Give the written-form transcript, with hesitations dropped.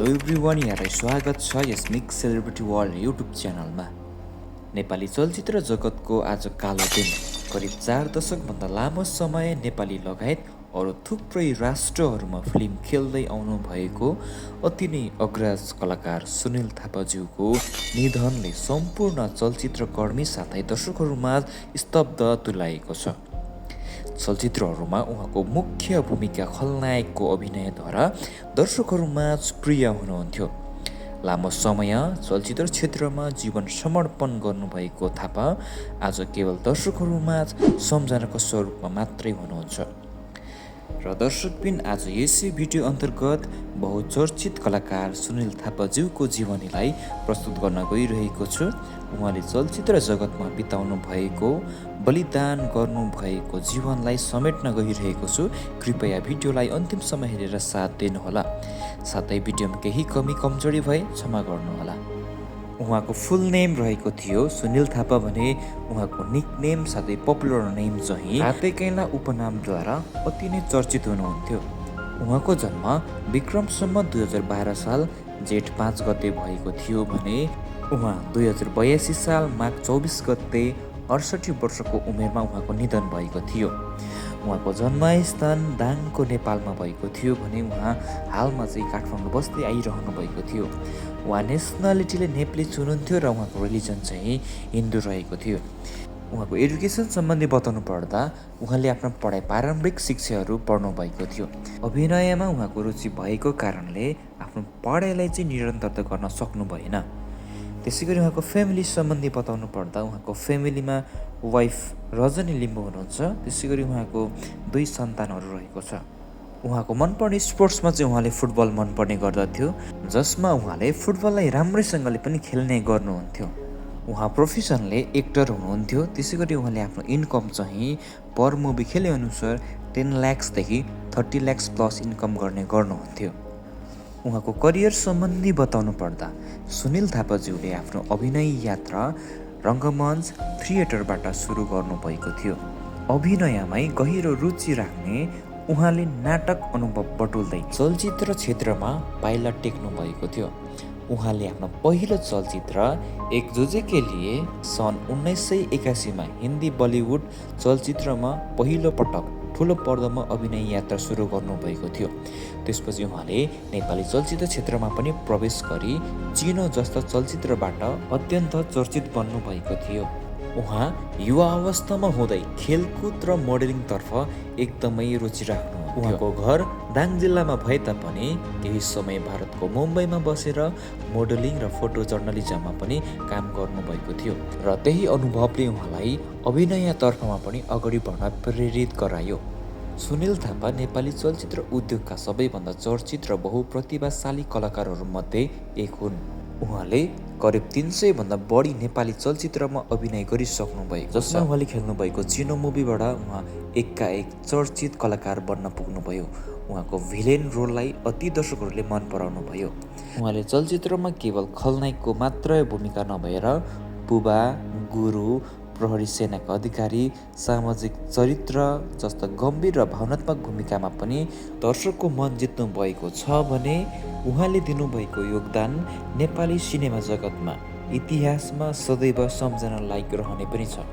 Hello everyone, यहाँलाई स्वागत छ यस मिक्स सेलिब्रिटी वर्ल्ड युट्युब च्यानलमा। नेपाली चलचित्र जगतको आज कालो दिन। करिब 4 दशकभन्दा लामो समय नेपाली लगायत अरू थुप्रै राष्ट्रहरूमा फिल्म खेल्दै आउनु भएको अति नै अग्रज कलाकार सुनिल थापाज्यूको निधनले सम्पूर्ण चलचित्रकर्मी साथै दर्शकहरूमा स्तब्ध तुल्याएको छ। चलचित्रहरूमा उहाँको मुख्य भूमिका खलनायकको अभिनयद्वारा दर्शकहरूमा प्रिय हुनुहुन्थ्यो। लामो समय चलचित्र क्षेत्रमा जीवन समर्पण गर्नुभएको थापा आज केवल दर्शकहरूमा सम्झनाको स्वरूपमा मात्रै हुनुहुन्छ। र दर्शकबिन आज यसै भिडियो अन्तर्गत बहुचर्चित कलाकार सुनिल थापाज्यूको जीवनीलाई प्रस्तुत गर्न गइरहेको छु। उहाँले चलचित्र जगतमा बिताउनु भएको बलिदान गर्नुभएको जीवनलाई समेट्न गइरहेको छु। कृपया भिडियोलाई अन्तिमसम्म हेरेर साथ दिनुहोला। साथै भिडियोमा केही कमी कमजोरी भए क्षमा गर्नुहोला। उहाँको फुल नेम रहेको थियो सुनिल थापा भने उहाँको निकनेम साथै पपुलर नेम चाहिँ हाते कैला उपनामद्वारा अति नै चर्चित हुनुहुन्थ्यो। उहाँको जन्म विक्रम सम्म 2012 साल जेठ 5 गते भएको थियो भने उहाँ 2082 साल माघ 24 गते 68 वर्षको उमेरमा उहाँको निधन भएको थियो। उहाँको जन्मस्थान दाङको नेपालमा भएको थियो भने उहाँ हालमा चाहिँ काठमाडौँ बस्दै आइरहनु भएको थियो। उहाँ नेसनालिटीले नेपाली चुनुहुन्थ्यो र उहाँको रिलिजन चाहिँ हिन्दू रहेको थियो। उहाँको एजुकेसन सम्बन्धी बताउनु पर्दा उहाँले आफ्नो पढाइ पारम्परिक शिक्षाहरू पढ्नु भएको थियो। अभिनयमा उहाँको रुचि भएको कारणले आफ्नो पढाइलाई चाहिँ निरन्तरता गर्न सक्नु भएन। त्यसै गरी उहाँको फ्यामिली सम्बन्धी बताउनु पर्दा उहाँको फ्यामिलीमा वाइफ रजनी लिम्बू हुनुहुन्छ। त्यसै गरी उहाँको 2 सन्तानहरू रहेको छ। उहाँको मनपर्ने स्पोर्ट्समा चाहिँ उहाँले फुटबल मनपर्ने गर्दथ्यो, जसमा उहाँले फुटबललाई राम्रैसँगले पनि खेल्ने गर्नुहुन्थ्यो। उहाँ प्रोफेसनले एक्टर हुनुहुन्थ्यो। त्यसै गरी उहाँले आफ्नो इन्कम चाहिँ पर मुभी खेले अनुसार 10 लाखदेखि 30 लाख प्लस इन्कम गर्ने गर्नुहुन्थ्यो। उहाँको करियर सम्बन्धी बताउनु पर्दा सुनिल थापाज्यूले आफ्नो अभिनय यात्रा रङ्गमञ्च थिएटरबाट सुरु गर्नुभएको थियो। अभिनयमै गहिरो रुचि राख्ने उहाँले नाटक अनुभव बटुल्दै चलचित्र क्षेत्रमा पाइला टेक्नु भएको थियो। उहाँले आफ्नो पहिलो चलचित्र एक जुजे के लिए सन् 1981 मा हिन्दी बलिउड चलचित्रमा पहिलो पटक ठुलो पर्दामा अभिनय यात्रा सुरु गर्नुभएको थियो। त्यसपछि उहाँले नेपाली चलचित्र क्षेत्रमा पनि प्रवेश गरी चिनो जस्ता चलचित्रबाट अत्यन्त चर्चित बन्नुभएको थियो। उहाँ युवा अवस्थामा हुँदै खेलकुद र मोडलिङतर्फ एकदमै रुचि राख्नु। उहाँको घर दाङ जिल्लामा भए तापनि केही समय भारतको मुम्बईमा बसेर मोडलिङ र फोटो जर्नलिजममा पनि काम गर्नुभएको थियो र त्यही अनुभवले उहाँलाई अभिनयतर्फमा पनि अगाडि बढ्न प्रेरित गरायो। सुनिल थापा नेपाली चलचित्र उद्योगका सबैभन्दा चर्चित र बहुप्रतिभाशाली कलाकारहरूमध्ये एक हुन्। उहाँले करिब 300 भन्दा बढी नेपाली चलचित्रमा अभिनय गरिसक्नु भएको, जसमा उहाँले खेल्नुभएको चिनो मुभीबाट उहाँ एकाएक चर्चित कलाकार बन्न पुग्नुभयो। उहाँको भिलेन रोललाई अति दर्शकहरूले मन पराउनु भयो। उहाँले चलचित्रमा केवल खलनायकको मात्र भूमिका नभएर बुबा, गुरु, प्रहरी सेनाका अधिकारी, सामाजिक चरित्र जस्ता गम्भीर र भावनात्मक भूमिकामा पनि दर्शकको मन जित्नु भएको छ भने उहाँले दिनुभएको योगदान नेपाली सिनेमा जगतमा इतिहासमा सदैव सम्झना लायक रहने पनि छ।